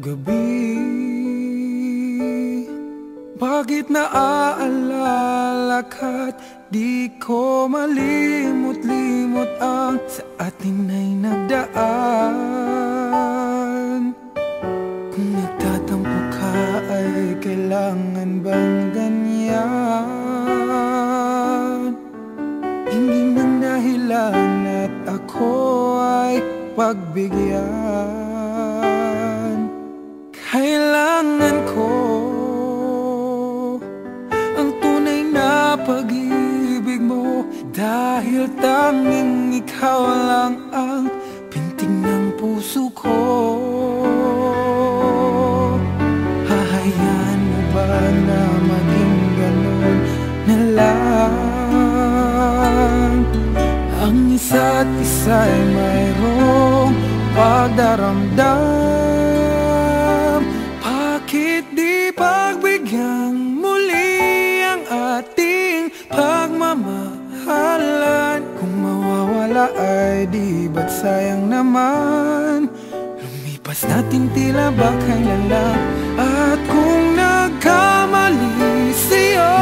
gabi. Bakit naaalala ka't di ko malimot-limot ang sa atin ay nagdaan? Kung nagtatampo ka ay kailangan bang ganyan? Hindi ng dahilan at ako ay pagbigyan. Kailangan ko ang tunay na pag-ibig mo, dahil tanging ikaw lang ang pintig ng puso ko. Hahayaan mo ba na maging ganun na lang? Ang isa't isa'y mayroong pagdaramdam. Bakit di pagbigyan muli ang ating pagmamahalan? Kung mawawala ay di ba't sayang naman? Lumipas natin tila ba kailan lang? At kung nagkamali sa'yo,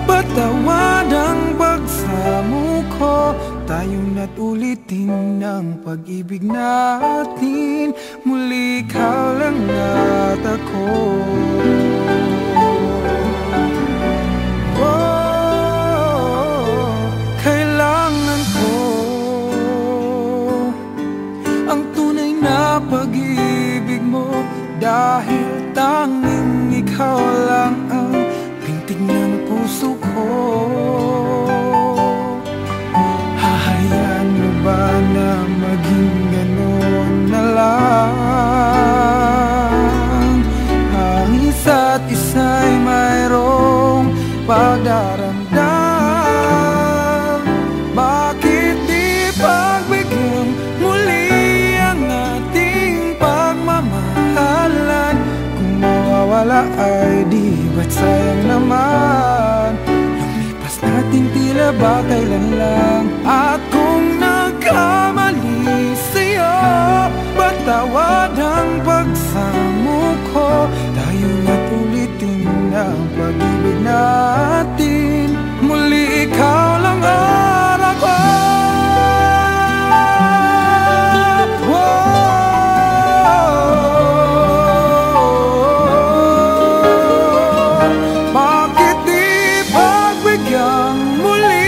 patawad ang pagsamo ko. Tayo na't ulitin ang pag-ibig natin. Muli ikaw lang at ako. Kailangan ko ang tunay na pag-ibig mo, dahil tanging ikaw lang ang pintig ng puso ko. Hahayaan mo ba na maging gano'n na lang? Ang isa't isa'y mayroong pagdaramdam. Bakit di pagbigyan muli ang ating pagmamahalan? Kung mawawala ay di ba't sayang naman? Lumipas natin tila ba kailan lang? At kung nagkamali sa'yo, patawad ang pagsamo ko. Tayo na't ulitin ang pag-ibig natin. Muli ikaw lang at ako. Bakit di pagbigyan muli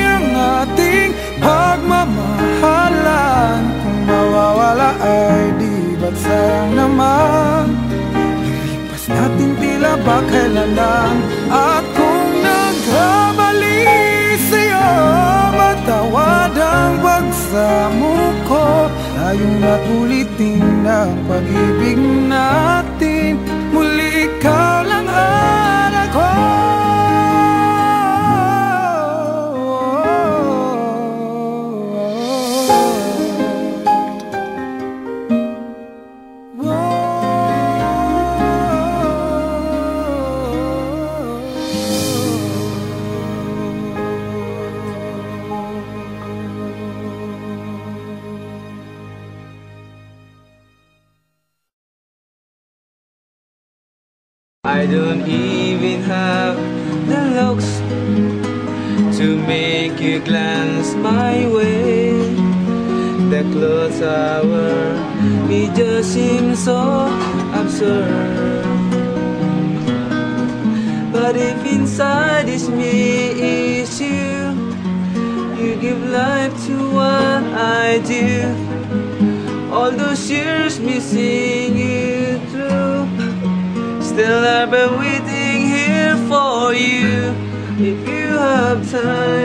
ang ating pagmamahalan? Kung mawawala ay di ba't sayang naman? Lumipas natin tila ba kailan lang? At kung nagkamali sa'yo, matawad ang pagsamo ko. Tayong na't ulitin ang pag-ibig natin. Muli ikaw lang at ako. I don't even have the looks to make you glance my way. The clothes I wear, me just seem so absurd. But if inside is me, is you, you give life to what I do. All those years missing you through, still I've been waiting here for you. If you have time